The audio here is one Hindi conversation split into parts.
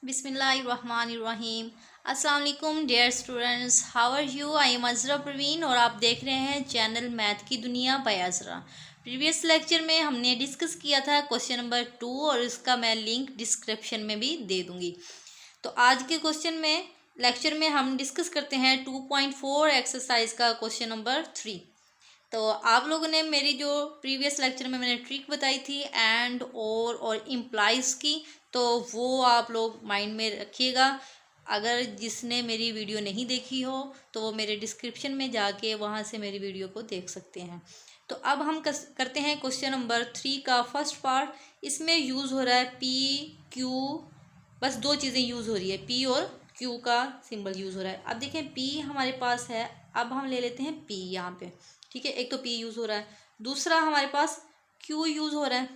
बिस्मिल्लाहिर्रहमानिर्रहीम। अस्सलाम वालेकुम dear students, how are you? I am Azra Praveen और आप देख रहे हैं चैनल मैथ की दुनिया बाय अज़रा। प्रीवियस लेक्चर में हमने डिस्कस किया था क्वेश्चन नंबर 2 और इसका मैं लिंक डिस्क्रिप्शन में भी दे दूंगी। तो आज के क्वेश्चन में लेक्चर में हम डिस्कस करते हैं 2.4 एक्सरसाइज का क्वेश्चन नंबर 3। तो आप लोगों ने मेरी जो प्रीवियस लेक्चर में मैंने ट्रिक बताई थी एंड और इम्प्लाइज की, तो वो आप लोग माइंड में रखिएगा। अगर जिसने मेरी वीडियो नहीं देखी हो तो वो मेरे डिस्क्रिप्शन में जाके वहाँ से मेरी वीडियो को देख सकते हैं। तो अब हम करते हैं क्वेश्चन नंबर 3 का फर्स्ट पार्ट। इसमें यूज़ हो रहा है पी क्यू, बस दो चीज़ें यूज़ हो रही है, पी और क्यू का सिंबल यूज़ हो रहा है। अब देखें पी हमारे पास है, अब हम ले लेते हैं पी यहाँ पे, ठीक है। एक तो पी यूज़ हो रहा है, दूसरा हमारे पास क्यू यूज़ हो रहा है,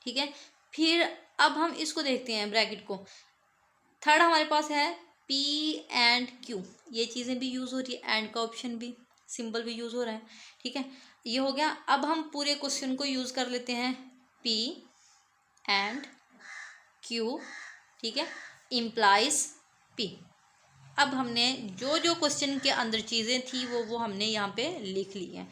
ठीक है। फिर अब हम इसको देखते हैं ब्रैकेट को। थर्ड हमारे पास है पी एंड क्यू, ये चीज़ें भी यूज़ हो रही है, एंड का ऑप्शन भी, सिंबल भी यूज़ हो रहा है, ठीक है। ये हो गया। अब हम पूरे क्वेश्चन को यूज़ कर लेते हैं, पी एंड क्यू, ठीक है, इम्प्लाइज पी। अब हमने जो जो क्वेश्चन के अंदर चीज़ें थी वो हमने यहाँ पे लिख ली हैं।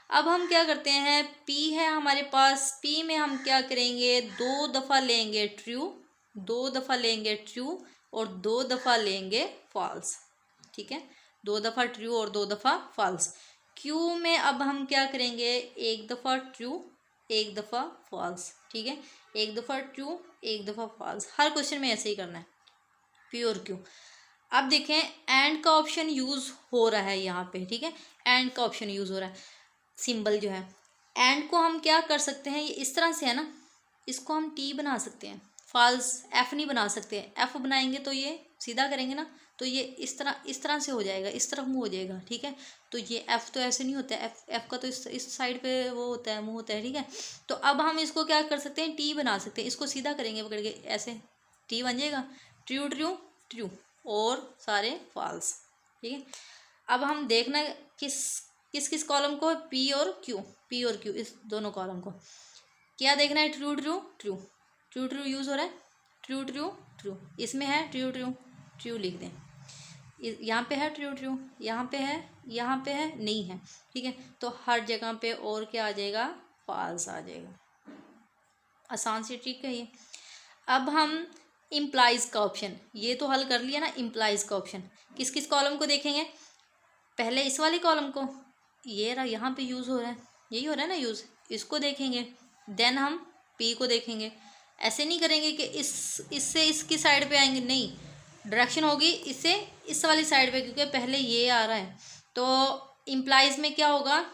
अब हम क्या करते हैं, पी है हमारे पास, पी में हम क्या करेंगे, दो दफ़ा लेंगे ट्रू, दो दफ़ा लेंगे ट्रू और दो दफ़ा लेंगे फॉल्स, ठीक है। दो दफ़ा ट्रू और दो दफ़ा फॉल्स। क्यू में अब हम क्या करेंगे, एक दफ़ा ट्रू एक दफ़ा फॉल्स, ठीक है। एक दफ़ा ट्रू एक दफ़ा फॉल्स, हर क्वेश्चन में ऐसे ही करना है, पी और क्यू। अब देखें एंड का ऑप्शन यूज़ हो रहा है यहाँ पे, ठीक है। एंड का ऑप्शन यूज़ हो रहा है, सिंबल जो है। एंड को हम क्या कर सकते हैं, ये इस तरह से है ना, इसको हम टी बना सकते हैं, फॉल्स एफ नहीं बना सकते। एफ बनाएंगे तो ये सीधा करेंगे ना, तो ये इस तरह से हो जाएगा, इस तरफ मुँह हो जाएगा, ठीक है। तो ये एफ तो ऐसे नहीं होता है, एफ का तो इस साइड पे वो होता है, मुँह होता है, ठीक है। तो अब हम इसको क्या कर सकते हैं, टी बना सकते हैं। इसको सीधा करेंगे पकड़ के, ऐसे टी बन जाएगा, ट्रू ट्रू ट्रू और सारे फॉल्स, ठीक है। अब हम देखना किस किस किस कॉलम को, पी और क्यू, पी और क्यू, इस दोनों कॉलम को क्या देखना है, true true true, true true use हो रहा है, ट्रू ट्रू ट्रू, इसमें है ट्रू ट्रू ट्रू लिख दें। यहाँ पे है ट्रू ट्रू, यहाँ पे है, यहाँ पे है नहीं है, ठीक है। तो हर जगह पे और क्या आ जाएगा, फॉल्स आ जाएगा। आसान सी ट्रिक है ये। अब हम इम्प्लाइज का ऑप्शन, ये तो हल कर लिया ना, इम्प्लाइज का ऑप्शन किस किस कॉलम को देखेंगे, पहले इस वाले कॉलम को, ये रहा यहाँ पे यूज़ हो रहा है, यही हो रहा है ना यूज़, इसको देखेंगे। देन हम पी को देखेंगे। ऐसे नहीं करेंगे कि इससे इसकी साइड पे आएंगे, नहीं, डायरेक्शन होगी इससे इस वाली साइड पे, क्योंकि पहले ये आ रहा है। तो इम्प्लाइज में क्या होगा,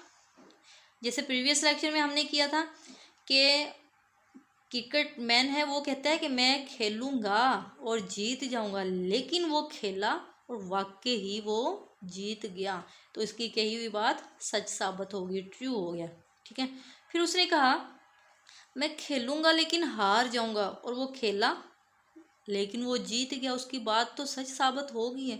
जैसे प्रीवियस लेक्चर में हमने किया था कि क्रिकेट मैन है, वो कहता है कि मैं खेलूँगा और जीत जाऊँगा, लेकिन वो खेला और वाकई ही वो जीत गया, तो इसकी कही हुई बात सच साबित होगी, ट्रू हो गया, ठीक है। फिर उसने कहा मैं खेलूँगा लेकिन हार जाऊँगा, और वो खेला लेकिन वो जीत गया, उसकी बात तो सच साबित हो गई है,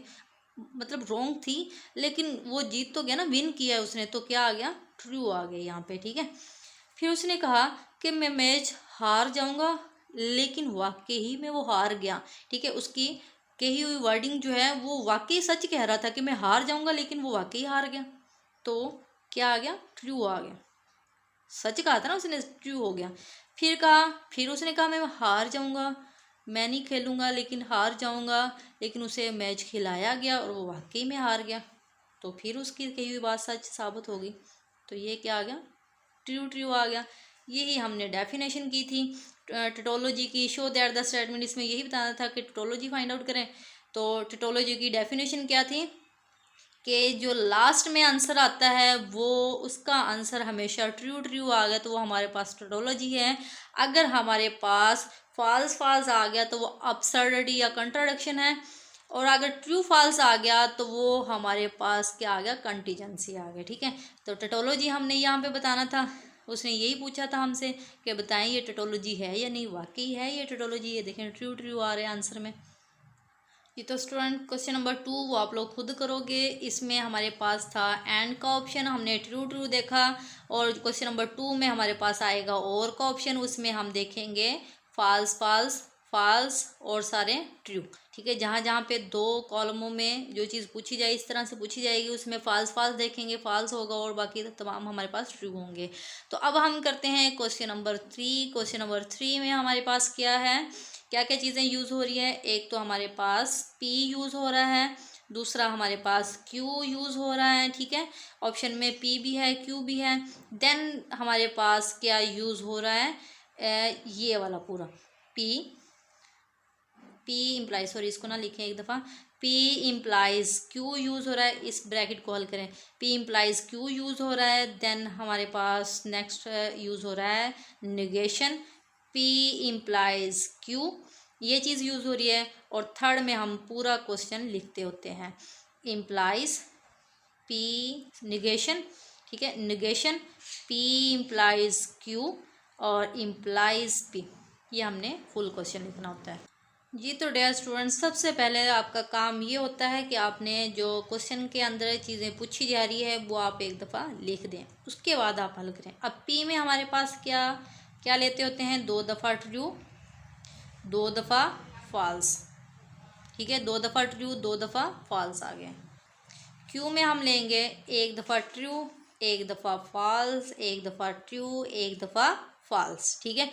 मतलब रॉन्ग थी लेकिन वो जीत तो गया ना, विन किया है उसने, तो क्या आ गया, ट्रू आ गया यहाँ पे, ठीक है। फिर उसने कहा कि मैं मैच हार जाऊंगा, लेकिन वाकई ही में वो हार गया, ठीक है। उसकी कही हुई वर्डिंग जो है वो वाकई सच कह रहा था कि मैं हार जाऊंगा, लेकिन वो वाकई हार गया, तो क्या आ गया, ट्रू आ गया। सच कहा था ना उसने, ट्रू हो गया। फिर कहा, फिर उसने कहा मैं हार जाऊंगा, मैं नहीं खेलूंगा लेकिन हार जाऊंगा, लेकिन उसे मैच खिलाया गया और वो वाकई में हार गया, तो फिर उसकी कही हुई बात सच साबित हो गई, तो ये क्या आ गया, ट्रू ट्रू आ गया। यही हमने डेफिनेशन की थी टेटोलॉजी की, शो दैट द स्टेटमेंट, इसमें यही बताना था कि टेटोलॉजी फाइंड आउट करें। तो टेटोलॉजी की डेफिनेशन क्या थी कि जो लास्ट में आंसर आता है वो, उसका आंसर हमेशा ट्रू ट्रू आ गया तो वो हमारे पास टेटोलॉजी है। अगर हमारे पास फॉल्स फॉल्स आ गया तो वो अब्सर्डिटी या कंट्राडिक्शन है, और अगर ट्रू फॉल्स आ गया तो वो हमारे पास क्या आ गया, कंटीजेंसी आ गया, ठीक है। तो टेटोलॉजी हमने यहाँ पे बताना था, उसने यही पूछा था हमसे कि बताएं ये टेटोलॉजी है या नहीं, वाकई है ये टेटोलॉजी, ये देखें ट्रू ट्रू आ रहे हैं आंसर में। ये तो स्टूडेंट क्वेश्चन नंबर 2 वो आप लोग खुद करोगे। इसमें हमारे पास था एंड का ऑप्शन, हमने ट्रू ट्रू देखा, और क्वेश्चन नंबर 2 में हमारे पास आएगा और का ऑप्शन, उसमें हम देखेंगे फॉल्स फॉल्स फॉल्स और सारे ट्रू। ठीक है, जहाँ जहाँ पे दो कॉलमों में जो चीज़ पूछी जाए इस तरह से पूछी जाएगी उसमें फॉल्स फॉल्स देखेंगे, फॉल्स होगा और बाकी तमाम हमारे पास ट्रू होंगे। तो अब हम करते हैं क्वेश्चन नंबर 3। क्वेश्चन नंबर 3 में हमारे पास क्या है, क्या क्या चीज़ें यूज़ हो रही है। एक तो हमारे पास पी यूज़ हो रहा है, दूसरा हमारे पास क्यू यूज़ हो रहा है। ठीक है, ऑप्शन में पी भी है क्यू भी है। देन हमारे पास क्या यूज़ हो रहा है, ये वाला पूरा पी इम्प्लाइज, सॉरी इसको ना लिखें एक दफ़ा, पी इम्प्लाइज क्यू यूज़ हो रहा है। इस ब्रैकेट को हल करें, पी इम्प्लाइज क्यू यूज़ हो रहा है। देन हमारे पास नेक्स्ट यूज़ हो रहा है निगेशन, पी इम्प्लाइज क्यू, ये चीज़ यूज़ हो रही है। और थर्ड में हम पूरा क्वेश्चन लिखते होते हैं, इम्प्लाइज पी निगेशन। ठीक है, निगेशन पी इम्प्लाइज क्यू और इम्प्लाइज पी, ये हमने फुल क्वेश्चन लिखना होता है जी। तो डियर स्टूडेंट्स, सबसे पहले आपका काम ये होता है कि आपने जो क्वेश्चन के अंदर चीज़ें पूछी जा रही है वो आप एक दफ़ा लिख दें, उसके बाद आप हल करें। अब पी में हमारे पास क्या क्या लेते होते हैं, 2 दफ़ा ट्रू 2 दफ़ा फॉल्स। ठीक है, 2 दफ़ा ट्रू 2 दफ़ा फॉल्स आ गए। क्यू में हम लेंगे 1 दफ़ा ट्रू 1 दफ़ा फॉल्स, 1 दफ़ा ट्रू 1 दफ़ा फॉल्स। ठीक है,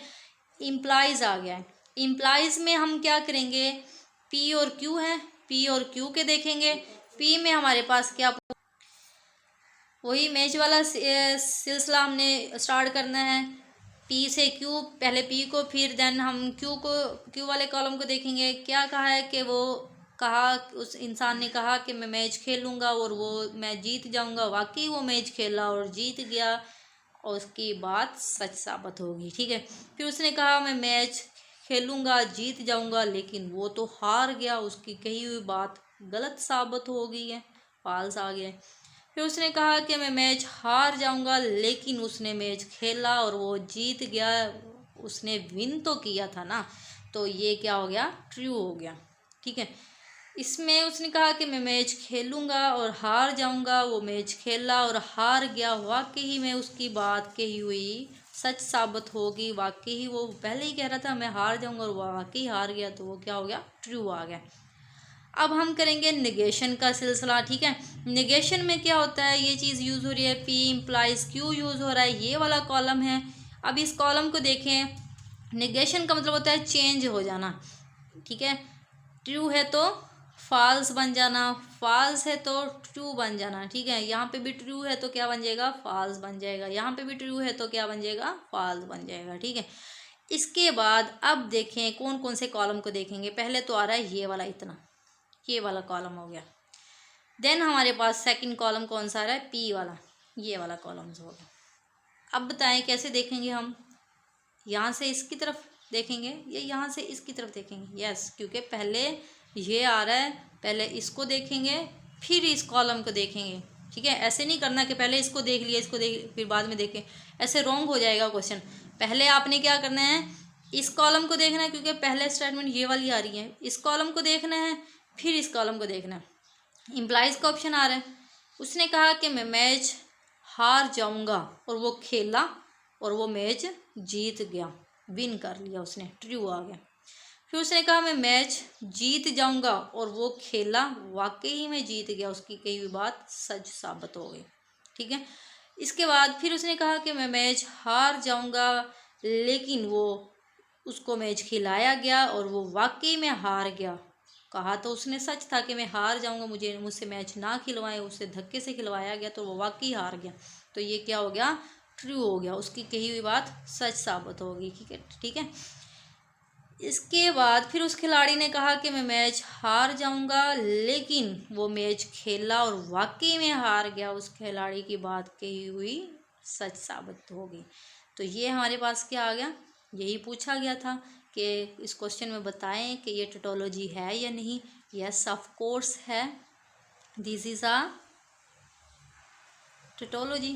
इम्प्लाइज आ गया है। इम्प्लाइज में हम क्या करेंगे, पी और क्यू है, पी और क्यू के देखेंगे। पी में हमारे पास क्या, वही मैच वाला सिलसिला हमने स्टार्ट करना है। पी से क्यू, पहले पी को, फिर देन हम क्यू वाले कॉलम को देखेंगे। क्या कहा है कि वो कहा, उस इंसान ने कहा कि मैं मैच खेलूँगा और वो मैं जीत जाऊँगा। वाकई वो मैच खेला और जीत गया और उसकी बात सच साबित होगी। ठीक है, फिर उसने कहा मैं मैच खेलूँगा जीत जाऊँगा, लेकिन वो तो हार गया, उसकी कही हुई बात गलत साबित हो गई है, फॉल्स आ गया। फिर उसने कहा कि मैं मैच हार जाऊँगा, लेकिन उसने मैच खेला और वो जीत गया, उसने विन तो किया था ना, तो ये क्या हो गया, ट्रू हो गया। ठीक है, इसमें उसने कहा कि मैं मैच खेलूँगा और हार जाऊँगा, वो मैच खेला और हार गया, वाकई में उसकी बात कही हुई सच साबित होगी। वाकई ही वो पहले ही कह रहा था मैं हार जाऊँगा और वो वाकई हार गया, तो वो क्या हो गया, ट्रू आ गया। अब हम करेंगे निगेशन का सिलसिला। ठीक है, निगेशन में क्या होता है, ये चीज़ यूज़ हो रही है, पी इम्प्लाइज क्यू यूज़ हो रहा है, ये वाला कॉलम है। अब इस कॉलम को देखें, निगेशन का मतलब होता है चेंज हो जाना। ठीक है, ट्रू है तो फॉल्स बन जाना, फॉल्स है तो ट्रू बन जाना। ठीक है, यहाँ पे भी ट्रू है तो क्या बन जाएगा, फॉल्स बन जाएगा। यहाँ पे भी ट्रू है तो क्या बन जाएगा, फॉल्स बन जाएगा। ठीक है, इसके बाद अब देखें कौन कौन से कॉलम को देखेंगे। पहले तो आ रहा है ये वाला, इतना ये वाला कॉलम हो गया। देन हमारे पास सेकंड कॉलम कौन सा आ रहा है, पी वाला, ये वाला कॉलम हो गया। अब बताएं कैसे देखेंगे हम, यहाँ से इसकी तरफ देखेंगे या यहाँ से इसकी तरफ देखेंगे। यस, क्योंकि पहले ये आ रहा है, पहले इसको देखेंगे फिर इस कॉलम को देखेंगे। ठीक है, ऐसे नहीं करना कि पहले इसको देख लिया, इसको देख फिर बाद में देखें, ऐसे रॉन्ग हो जाएगा क्वेश्चन। पहले आपने क्या करना है, इस कॉलम को देखना है, क्योंकि पहले स्टेटमेंट ये वाली आ रही है, इस कॉलम को देखना है फिर इस कॉलम को देखना है। इम्प्लाइज का ऑप्शन आ रहा है, उसने कहा कि मैं मैच हार जाऊंगा और वो खेला और वो मैच जीत गया, विन कर लिया उसने, ट्रू आ गया। फिर उसने कहा मैं मैच जीत जाऊंगा और वो खेला, वाकई में जीत गया, उसकी कही हुई बात सच साबित हो गई। ठीक है, इसके बाद फिर उसने कहा कि मैं मैच हार जाऊंगा, लेकिन वो उसको मैच खिलाया गया और वो वाकई में हार गया। कहा तो उसने सच था कि मैं हार जाऊंगा, मुझसे मैच ना खिलवाए, उससे धक्के से खिलवाया गया तो वो वाकई हार गया, तो ये क्या हो गया, ट्रू हो गया, उसकी कही हुई बात सच साबित होगी। ठीक है, ठीक है। इसके बाद फिर उस खिलाड़ी ने कहा कि मैं मैच हार जाऊंगा, लेकिन वो मैच खेला और वाकई में हार गया, उस खिलाड़ी की बात कही हुई सच साबित होगी। तो ये हमारे पास क्या आ गया, यही पूछा गया था कि इस क्वेश्चन में बताएं कि ये टोटोलॉजी है या नहीं। यस ऑफ कोर्स है, दिस इज अ टोटोलॉजी।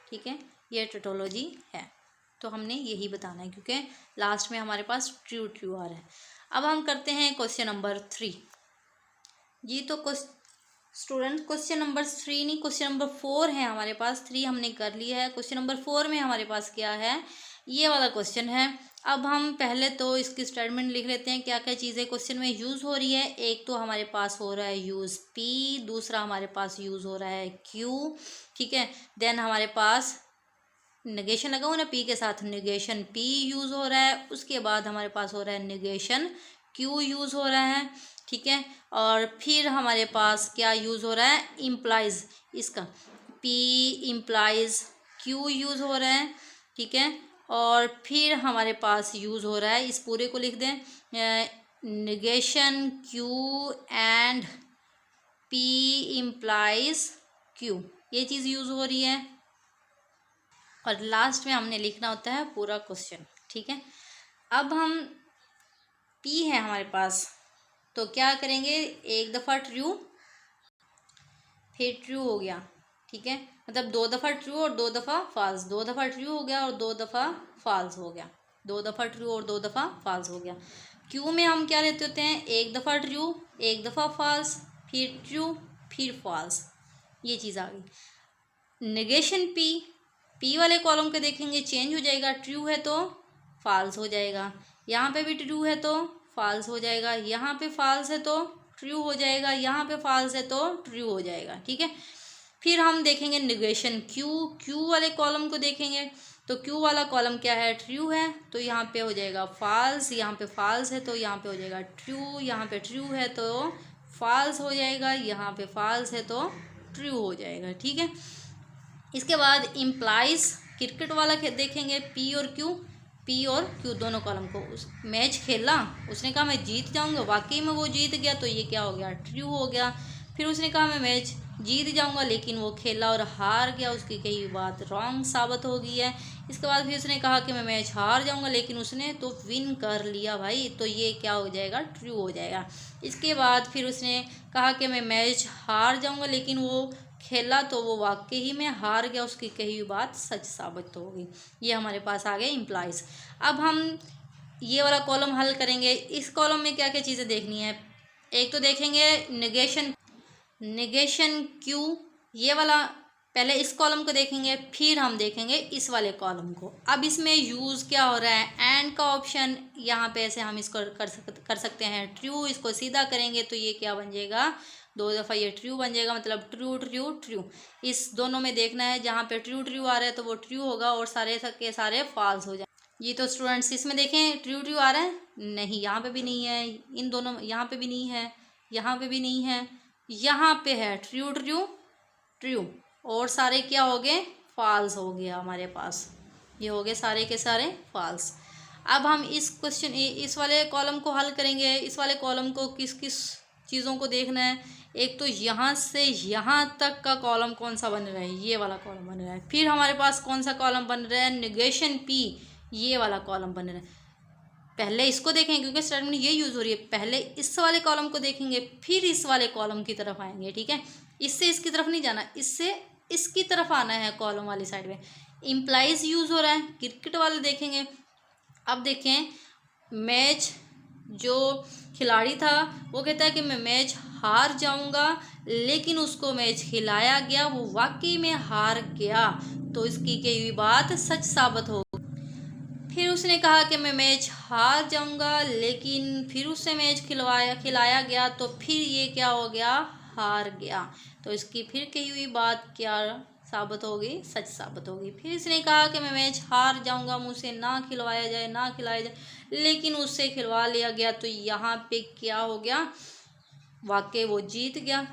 ठीक है, ये टोटोलॉजी है, तो हमने यही बताना है, क्योंकि लास्ट में हमारे पास ट्रू ट्रू आ रहा है। अब हम करते हैं क्वेश्चन नंबर 3 जी। तो स्टूडेंट क्वेश्चन नंबर 3 नहीं, क्वेश्चन नंबर 4 है हमारे पास, 3 हमने कर लिया है। क्वेश्चन नंबर 4 में हमारे पास क्या है ये वाला क्वेश्चन है। अब हम पहले तो इसकी स्टेटमेंट लिख लेते हैं, क्या क्या चीज़ें क्वेश्चन में यूज़ हो रही है। एक तो हमारे पास हो रहा है यूज़ पी, दूसरा हमारे पास यूज़ हो रहा है क्यू, ठीक है। देन हमारे पास नेगेशन लगा हुआ ना पी के साथ, नेगेशन पी यूज़ हो रहा है। उसके बाद हमारे पास हो रहा है नेगेशन क्यू यूज़ हो रहा है, ठीक है। और फिर हमारे पास क्या यूज़ हो रहा है, इम्प्लाइज, इसका पी इम्प्लाइज क्यू यूज़ हो रहा है, ठीक है। और फिर हमारे पास यूज़ हो रहा है, इस पूरे को लिख दें, negation Q and P implies Q, ये चीज़ यूज़ हो रही है। और लास्ट में हमने लिखना होता है पूरा क्वेश्चन, ठीक है। अब हम पी है हमारे पास, तो क्या करेंगे, एक दफ़ा ट्रू, फिर ट्रू हो गया, ठीक है। मतलब 2 दफ़ा ट्रू और 2 दफ़ा फॉल्स, 2 दफ़ा ट्रू हो गया और 2 दफ़ा फॉल्स हो गया, 2 दफ़ा ट्रू और 2 दफ़ा फॉल्स हो गया। क्यू में हम क्या लेते होते हैं, एक दफ़ा ट्रू, एक दफ़ा फॉल्स, फिर ट्रू, फिर फॉल्स, ये चीज़ आ गई। नेगेशन पी वाले कॉलम के देखेंगे चेंज हो जाएगा, ट्रू है तो फॉल्स हो जाएगा, यहाँ पे भी ट्रू है तो फॉल्स हो जाएगा, यहाँ पे फॉल्स है तो ट्रू हो जाएगा, यहाँ पे फॉल्स है तो ट्रू हो जाएगा, ठीक है। फिर हम देखेंगे नेगेशन क्यू वाले कॉलम को देखेंगे, तो क्यू वाला कॉलम क्या है, ट्रू है, तो यहाँ पे हो जाएगा फॉल्स, यहाँ पे फॉल्स है तो यहाँ पे हो जाएगा ट्रू, यहाँ पे ट्रू है तो फॉल्स हो जाएगा, यहाँ पे फॉल्स है तो ट्रू हो जाएगा, ठीक है। इसके बाद इम्प्लाइज क्रिकेट वाला देखेंगे, पी और क्यू दोनों कॉलम को, उस मैच खेला, उसने कहा मैं जीत जाऊंगा, वाकई में वो जीत गया, तो ये क्या हो गया, ट्रू हो गया। फिर उसने कहा मैं मैच जीत जाऊंगा, लेकिन वो खेला और हार गया, उसकी कही बात रॉन्ग साबित हो गई है। इसके बाद फिर उसने कहा कि मैं मैच हार जाऊंगा, लेकिन उसने तो विन कर लिया भाई, तो ये क्या हो जाएगा, ट्रू हो जाएगा। इसके बाद फिर उसने कहा कि मैं मैच हार जाऊंगा, लेकिन वो खेला तो वो वाकई ही में हार गया, उसकी कही हुई बात सच साबित हो गई। ये हमारे पास आ गए इम्प्लाइज। अब हम ये वाला कॉलम हल करेंगे। इस कॉलम में क्या क्या चीज़ें देखनी है, एक तो देखेंगे नेगेशन क्यू, ये वाला, पहले इस कॉलम को देखेंगे, फिर हम देखेंगे इस वाले कॉलम को। अब इसमें यूज़ क्या हो रहा है, एंड का ऑप्शन, यहाँ पे ऐसे हम इसको कर सकते हैं ट्रू, इसको सीधा करेंगे तो ये क्या बन जाएगा, 2 दफ़ा ये ट्रू बन जाएगा, मतलब ट्रू ट्रू ट्रू। इस दोनों में देखना है, जहाँ पे ट्रू ट्रू आ रहा है तो वो ट्रू होगा और सारे के सारे फॉल्स हो जाए। ये तो स्टूडेंट्स इसमें देखें ट्रू ट्रू आ रहा है, नहीं यहाँ पे भी नहीं है, इन दोनों, यहाँ पे भी नहीं है, यहाँ पे भी नहीं है, यहाँ पे है ट्रू ट्रू ट्रू, और सारे क्या हो गए, फॉल्स हो गया हमारे पास, ये हो गए सारे के सारे फॉल्स। अब हम इस क्वेश्चन, इस वाले कॉलम को हल करेंगे। इस वाले कॉलम को किस किस चीज़ों को देखना है, एक तो यहाँ से यहाँ तक का कॉलम कौन सा बन रहा है, ये वाला कॉलम बन रहा है। फिर हमारे पास कौन सा कॉलम बन रहा है, नेगेशन पी, ये वाला कॉलम बन रहा है। पहले इसको देखेंगे क्योंकि स्टेटमेंट ये यूज़ हो रही है, पहले इस वाले कॉलम को देखेंगे, फिर इस वाले कॉलम की तरफ आएंगे, ठीक है। इससे इसकी तरफ नहीं जाना, इससे इसकी तरफ आना है, कॉलम वाली साइड में। इम्प्लाइज यूज़ हो रहा है, क्रिकेट वाले देखेंगे। अब देखें, मैच, जो खिलाड़ी था वो कहता है कि मैं मैच हार जाऊंगा, लेकिन उसको मैच खिलाया गया, वो वाकई में हार गया, तो इसकी कही हुई बात सच साबित हो। फिर उसने कहा कि मैं मैच हार जाऊंगा, लेकिन फिर उससे मैच खिलाया गया, तो फिर ये क्या हो गया, हार गया, तो इसकी फिर कही हुई बात क्या साबित हो गई, सच साबित हो गई। फिर इसने कहा कि मैं मैच हार जाऊंगा, मुझसे ना खिलवाया जाए, ना खिलाया जाए, लेकिन उससे खिलवा लिया गया, तो यहाँ पे क्या हो गया, वाकई वो जीत गया।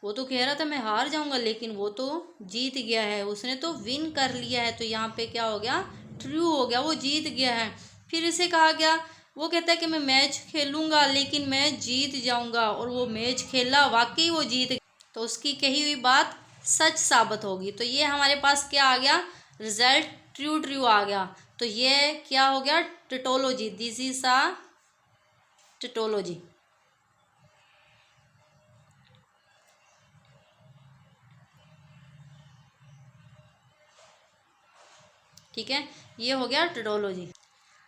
वो तो कह रहा था मैं हार जाऊंगा, लेकिन वो तो जीत गया है, उसने तो विन कर लिया है, तो यहाँ पे क्या हो गया, ट्रू हो गया, वो जीत गया है। फिर इसे कहा गया, वो कहता है कि मैं मैच खेलूंगा, लेकिन मैं जीत जाऊंगा, और वो मैच खेला, वाकई वो जीत गया, तो उसकी कही हुई बात सच साबित होगी। तो ये हमारे पास क्या आ गया, रिजल्ट ट्रू ट्रू आ गया। तो ये क्या हो गया, टेटोलॉजी, दिस इज अ टेटोलॉजी। ठीक है, ये हो गया टेटोलॉजी।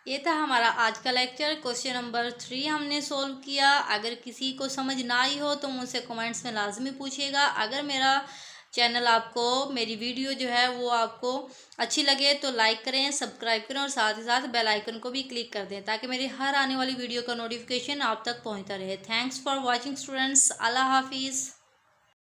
ये था हमारा आज का लेक्चर। क्वेश्चन नंबर 3 हमने सॉल्व किया। अगर किसी को समझ ना आई हो तो मुझसे कमेंट्स में लाजमी पूछिएगा। अगर मेरा चैनल आपको मेरी वीडियो जो है वो आपको अच्छी लगे तो लाइक करें, सब्सक्राइब करें और साथ ही साथ बेल आइकन को भी क्लिक कर दें ताकि मेरी हर आने वाली वीडियो का नोटिफिकेशन आप तक पहुंचता रहे। Thanks for watching students. अल्लाह हाफिज़।